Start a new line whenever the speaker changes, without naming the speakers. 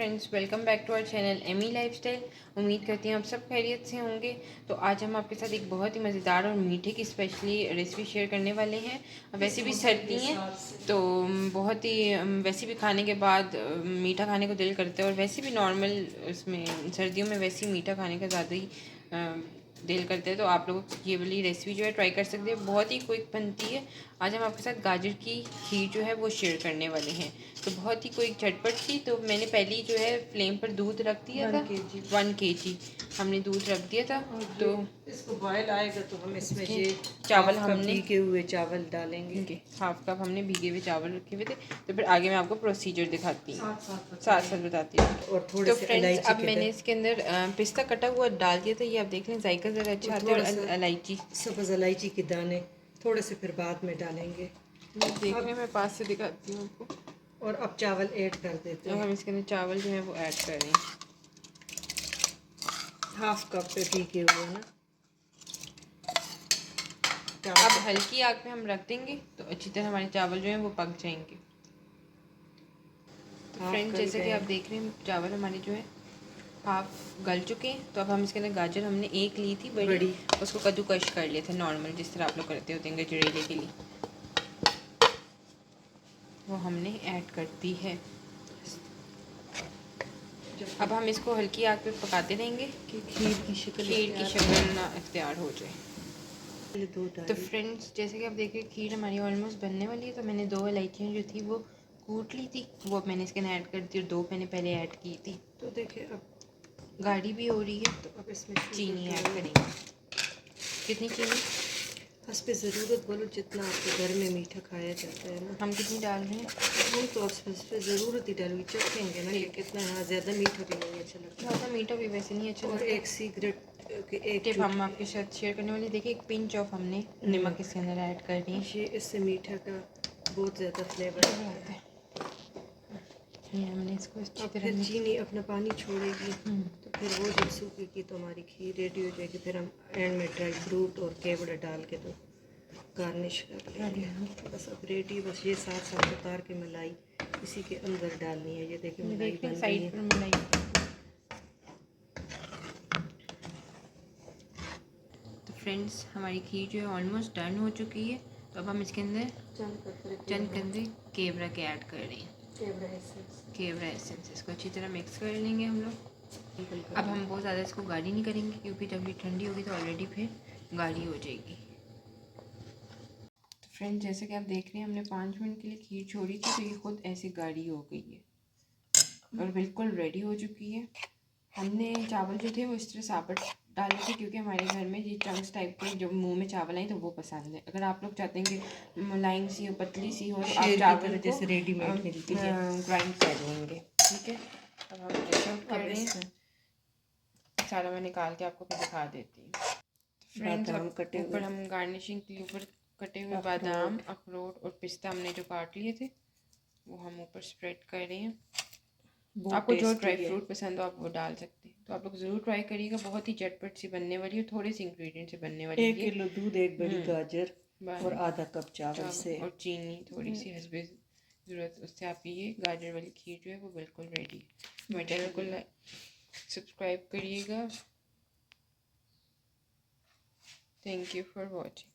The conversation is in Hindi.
Friends, welcome back to our channel Amy lifestyle. उम्मीद करती हैं आप सब खैरियत से होंगे। तो आज हम आपके साथ एक बहुत ही मज़ेदार और मीठे की स्पेशली रेसिपी शेयर करने वाले हैं। वैसे भी सर्दी हैं तो बहुत ही वैसे भी खाने के बाद मीठा खाने को दिल करता है, और वैसे भी नॉर्मल उसमें सर्दियों में वैसे ही मीठा खाने का ज़्यादा ही दिल करते हैं। तो आप लोग ये वाली रेसिपी जो है ट्राई कर सकते हैं, बहुत ही क्विक बनती है। आज हम आपके साथ गाजर की खीर जो है वो शेयर करने वाले हैं। तो बहुत ही क्विक झटपट सी। तो मैंने पहले ही जो है फ्लेम पर दूध रख दिया था, 1 kg हमने दूध रख दिया था। तो
इसको बॉयल आएगा तो हम इसमें ये
चावल हमने
भीगे हुए चावल डालेंगे।
हाफ कप हमने भीगे हुए चावल रखे हुए थे। तो फिर आगे मैं आपको प्रोसीजर दिखाती हूँ, साथ साथ बताती हूँ।
और थोड़े
तो
से
फ्रेंड्स,
इलायची
अब मैंने इसके अंदर पिस्ता कटा हुआ डाल दिया था। ये आप देख लें, जायका ज़रा अच्छा आता है। और इलायची,
सब्ज़ इलायची के दाने थोड़े से फिर बाद में डालेंगे।
देख रहे हैं, मैं पास से दिखाती हूँ आपको।
और अब चावल ऐड कर देते हैं।
हम इसके अंदर चावल जो है वो ऐड कर रहे हैं,
हाफ कप पे भीगे हुए ना।
अब हल्की आग पे हम रख देंगे तो अच्छी तरह हमारे चावल जो हैं वो पक जाएंगे। तो फ्रेंड्स, जैसे कि आप देख रहे हैं, चावल हमारे जो है हाफ गल चुके हैं। तो अब हम इसके अंदर गाजर हमने एक ली थी बड़ी, उसको कद्दूकश कर लिया था नॉर्मल, जिस तरह आप लोग करते होते हैं गजरेले के लिए, वो हमने ऐड कर दी है। अब हम इसको हल्की आग पे पकाते रहेंगे कि खीर की शक्ल ना इख्तियार हो जाए। तो फ्रेंड्स, जैसे कि आप देख रहे हैं, खीर हमारी ऑलमोस्ट बनने वाली है। तो मैंने 2 इलायचियाँ जो थी वो कूट ली थी, वो अब मैंने इसके अंदर ऐड कर दी, और 2 मैंने पहले ऐड की थी।
तो देखिए अब
गाढ़ी भी हो रही है। तो
अब इसमें
चीनी ऐड करेंगे। कितनी चीनी?
हस्बे ज़रूरत बोलो, जितना आपके घर में मीठा खाया जाता है ना।
हम कितनी डाल रहे हैं?
हम तो हस्बे ज़रूरत ही डालूंगी, चखेंगे ना कि कितना। हाँ, ज़्यादा मीठा भी नहीं अच्छा लगता।
ज़्यादा मीठा भी वैसे नहीं अच्छा लगता।
और एक सीक्रेट एक
टिप हम आपके साथ शेयर करने वाले। देखिए, एक पिंच ऑफ हमने नमक इसके अंदर ऐड कर दी है।
इससे मीठा का बहुत ज़्यादा फ्लेवर आता है।
हमने इसको अच्छी तरह
फिर चीनी अपना पानी छोड़ेगी, तो फिर वो जब सूखेगी तो हमारी खीर रेडी हो जाएगी। फिर हम एंड में ड्राई फ्रूट और केवड़ा डाल के तो गार्निश कर लेंगे। बस अब रेडी, बस ये साथ साथ उतार के मलाई इसी के अंदर डालनी है। ये देखिए मलाई बन रही है।
तो फ्रेंड्स, हमारी खीर जो है ऑलमोस्ट डन हो चुकी है। तो अब हम इसके अंदर चंद कंदे केवड़ा के ऐड कर रहे हैं, केवड़ा एसेंस। इसको अच्छी तरह मिक्स कर लेंगे हम लोग। अब हम बहुत ज़्यादा इसको गाढ़ी नहीं करेंगे, क्योंकि जब ये ठंडी होगी तो ऑलरेडी फिर गाढ़ी हो जाएगी। तो फ्रेंड्स, जैसे कि आप देख रहे हैं, हमने 5 मिनट के लिए खीर छोड़ी थी, तो ये खुद ऐसी गाढ़ी हो गई है और बिल्कुल रेडी हो चुकी है। हमने चावल जो थे वो इस तरह साबुत डाले थे, क्योंकि हमारे घर में ये चंक्स टाइप के जो मुंह में चावल आए तो वो पसंद है। अगर आप लोग चाहते हैं कि मुलायम सी हो, पतली सी हो, तो आप चावल जैसे रेडीमेड मिलती है ग्राइंड कर लेंगे। ठीक है, अब हम ऐसा कर रहे हैं। सारा मैं निकाल के आपको फिर दिखा देती हूँ। फ्रेंड्स, ऊपर हम गार्निशिंग के लिए ऊपर कटे हुए बादाम, अखरोट और पिस्ता हमने जो काट लिए थे वो हम ऊपर स्प्रेड कर रहे हैं। आपको जो ड्राई फ्रूट पसंद हो आप वो डाल सकते हैं। तो आप लोग ज़रूर ट्राई करिएगा, बहुत ही झटपट सी बनने वाली है, थोड़े से इंग्रेडिएंट से बनने वाली है।
1 किलो दूध, 1 बड़ी गाजर और आधा कप चावल से,
और चीनी थोड़ी सी हस्बे ज़रूरत, उससे आपकी ये गाजर वाली खीर जो है वो बिल्कुल रेडी है। मेरे चैनल को सब्सक्राइब करिएगा। Thank you for watching.